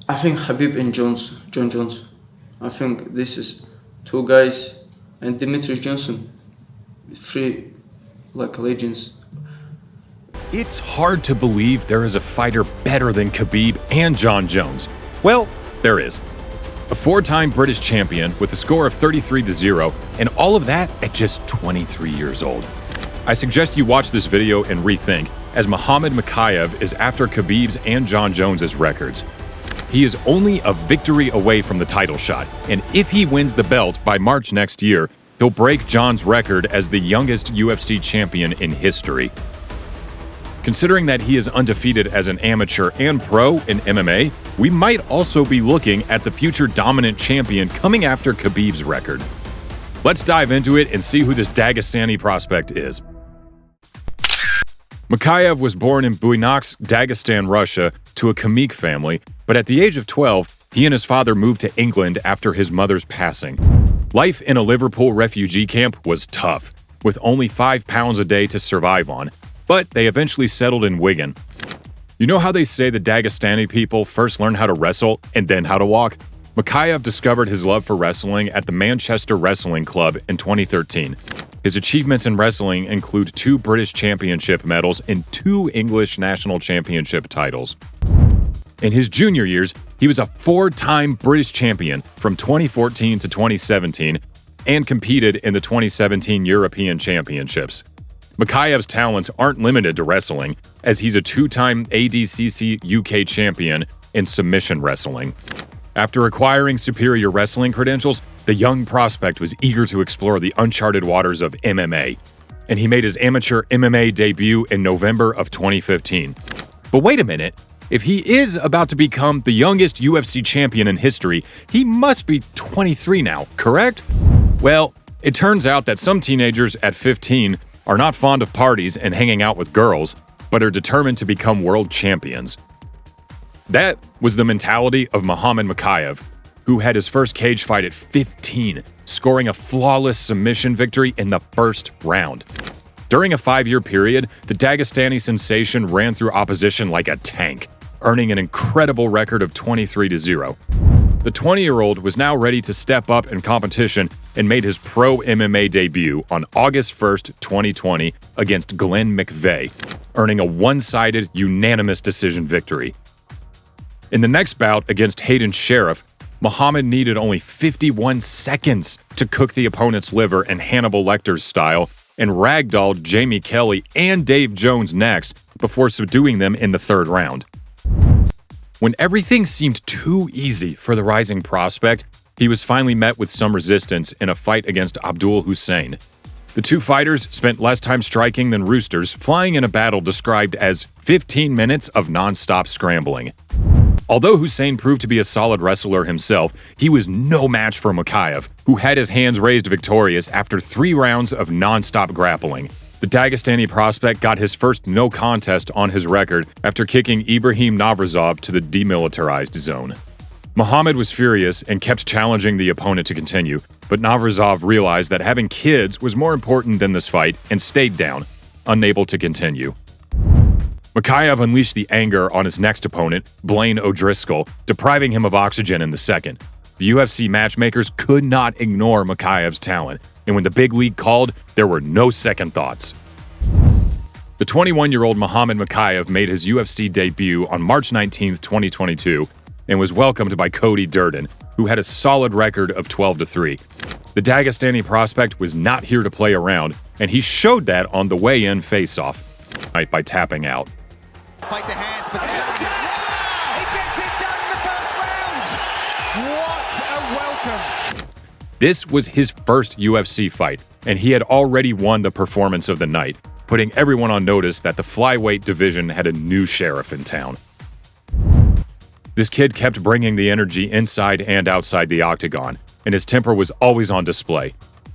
I think Habib and John Jones. I think this is two guys, and Demetrius Johnson, three like legends. It's hard to believe there is a fighter better than Khabib and John Jones. Well, there is. A four-time British champion with a score of 33-0, and all of that at just 23 years old. I suggest you watch this video and rethink, as Muhammad Mokaev is after Khabib's and John Jones's records. He is only a victory away from the title shot, and if he wins the belt by March next year, he'll break John's record as the youngest UFC champion in history. Considering that he is undefeated as an amateur and pro in MMA, we might also be looking at the future dominant champion coming after Khabib's record. Let's dive into it and see who this Dagestani prospect is. Mokaev was born in Buynaksk, Dagestan, Russia, to a Kamik family, but at the age of 12, he and his father moved to England after his mother's passing. Life in a Liverpool refugee camp was tough, with only £5 a day to survive on, but they eventually settled in Wigan. You know how they say the Dagestani people first learn how to wrestle and then how to walk? Mokaev discovered his love for wrestling at the Manchester Wrestling Club in 2013. His achievements in wrestling include 2 British Championship medals and 2 English National Championship titles. In his junior years, he was a 4-time British champion from 2014 to 2017 and competed in the 2017 European Championships. Mokaev's talents aren't limited to wrestling, as he's a 2-time ADCC UK champion in submission wrestling. After acquiring superior wrestling credentials, the young prospect was eager to explore the uncharted waters of MMA, and he made his amateur MMA debut in November of 2015. But wait a minute, if he is about to become the youngest UFC champion in history, he must be 23 now, correct? Well, it turns out that some teenagers at 15 are not fond of parties and hanging out with girls, but are determined to become world champions. That was the mentality of Muhammad Mokaev, who had his first cage fight at 15, scoring a flawless submission victory in the first round. During a 5-year period, the Dagestani sensation ran through opposition like a tank, earning an incredible record of 23-0. The 20-year-old was now ready to step up in competition and made his pro MMA debut on August 1st, 2020 against Glenn McVeigh, earning a one-sided, unanimous decision victory. In the next bout against Hayden Sheriff, Muhammad needed only 51 seconds to cook the opponent's liver in Hannibal Lecter's style and ragdolled Jamie Kelly and Dave Jones next before subduing them in the third round. When everything seemed too easy for the rising prospect, he was finally met with some resistance in a fight against Abdul Hussein. The two fighters spent less time striking than roosters, flying in a battle described as 15 minutes of non-stop scrambling. Although Hussein proved to be a solid wrestler himself, he was no match for Mokaev, who had his hands raised victorious after 3 rounds of non-stop grappling. The Dagestani prospect got his first no contest on his record after kicking Ibrahim Navrazov to the demilitarized zone. Muhammad was furious and kept challenging the opponent to continue, but Navrazov realized that having kids was more important than this fight and stayed down, unable to continue. Mokaev unleashed the anger on his next opponent, Blaine O'Driscoll, depriving him of oxygen in the second. The UFC matchmakers could not ignore Mokaev's talent, and when the big league called, there were no second thoughts. The 21-year-old Muhammad Mokaev made his UFC debut on March 19, 2022, and was welcomed by Cody Durden, who had a solid record of 12-3. The Dagestani prospect was not here to play around, and he showed that on the weigh-in face-off by tapping out. Fight the hands, but he gets it done in the first round. What a welcome. This was his first UFC fight, and he had already won the performance of the night, putting everyone on notice that the flyweight division had a new sheriff in town. This kid kept bringing the energy inside and outside the octagon, and his temper was always on display.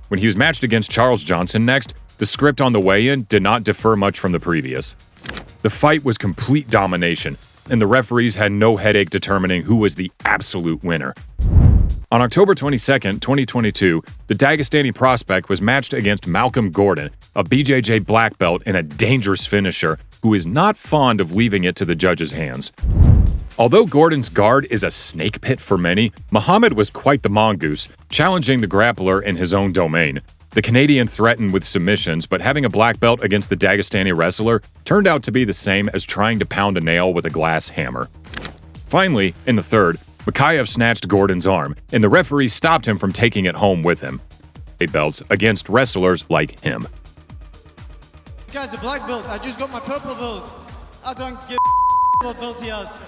When he was matched against Charles Johnson next, the script on the weigh-in did not differ much from the previous. The fight was complete domination, and the referees had no headache determining who was the absolute winner. On October 22, 2022, the Dagestani prospect was matched against Malcolm Gordon, a BJJ black belt and a dangerous finisher, who is not fond of leaving it to the judge's hands. Although Gordon's guard is a snake pit for many, Muhammad was quite the mongoose, challenging the grappler in his own domain. The Canadian threatened with submissions, but having a black belt against the Dagestani wrestler turned out to be the same as trying to pound a nail with a glass hammer. Finally, in the third, Mokaev snatched Gordon's arm, and the referee stopped him from taking it home with him. Belts against wrestlers like him. This guy's a black belt. I just got my purple belt. I don't give what belt he has.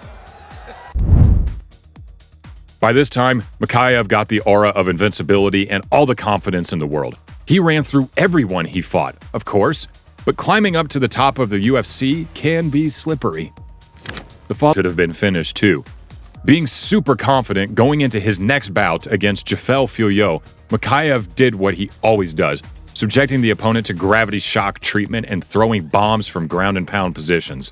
By this time, Mokaev got the aura of invincibility and all the confidence in the world. He ran through everyone he fought, of course, but climbing up to the top of the UFC can be slippery. The fight could have been finished too. Being super confident going into his next bout against Jafel Filho, Mokaev did what he always does, subjecting the opponent to gravity shock treatment and throwing bombs from ground and pound positions.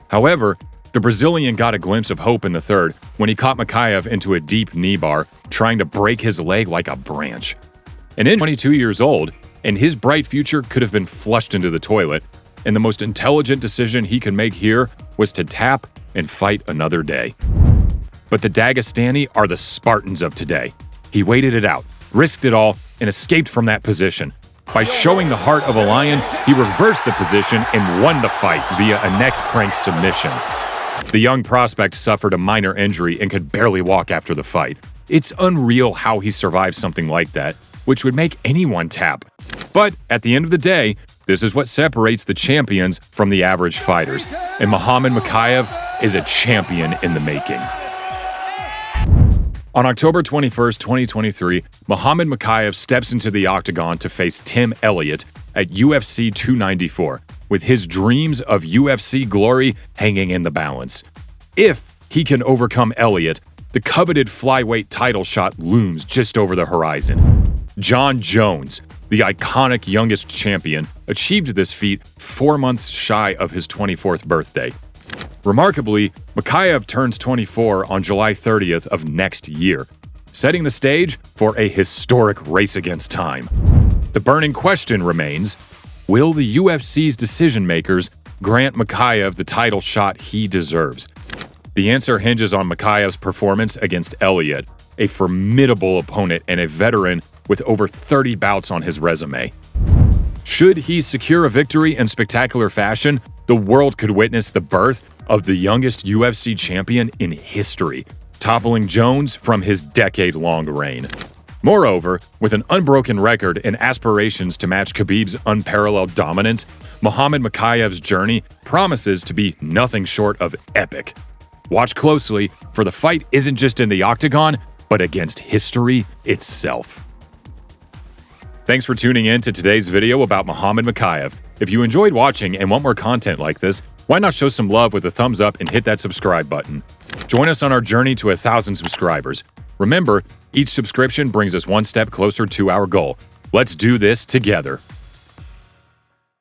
However, the Brazilian got a glimpse of hope in the third when he caught Mokaev into a deep knee bar, trying to break his leg like a branch. And in 22 years old, and his bright future could have been flushed into the toilet, and the most intelligent decision he could make here was to tap and fight another day. But the Dagestani are the Spartans of today. He waited it out, risked it all, and escaped from that position. By showing the heart of a lion, he reversed the position and won the fight via a neck crank submission. The young prospect suffered a minor injury and could barely walk after the fight. It's unreal how he survived something like that, which would make anyone tap. But at the end of the day, this is what separates the champions from the average fighters, and Muhammad Mokaev is a champion in the making. On October 21st, 2023, Muhammad Mokaev steps into the octagon to face Tim Elliott at UFC 294, with his dreams of UFC glory hanging in the balance. If he can overcome Elliott, the coveted flyweight title shot looms just over the horizon. John Jones, the iconic youngest champion, achieved this feat 4 months shy of his 24th birthday. Remarkably, Mokaev turns 24 on July 30th of next year, setting the stage for a historic race against time. The burning question remains, will the UFC's decision-makers grant Mokaev the title shot he deserves? The answer hinges on Mokaev's performance against Elliott, a formidable opponent and a veteran with over 30 bouts on his resume. Should he secure a victory in spectacular fashion, the world could witness the birth of the youngest UFC champion in history, toppling Jones from his decade-long reign. Moreover, with an unbroken record and aspirations to match Khabib's unparalleled dominance, Muhammad Mokaev's journey promises to be nothing short of epic. Watch closely, for the fight isn't just in the octagon, but against history itself. Thanks for tuning in to today's video about Muhammad Mokaev. If you enjoyed watching and want more content like this, why not show some love with a thumbs up and hit that subscribe button? Join us on our journey to 1,000 subscribers. Remember, each subscription brings us one step closer to our goal. Let's do this together.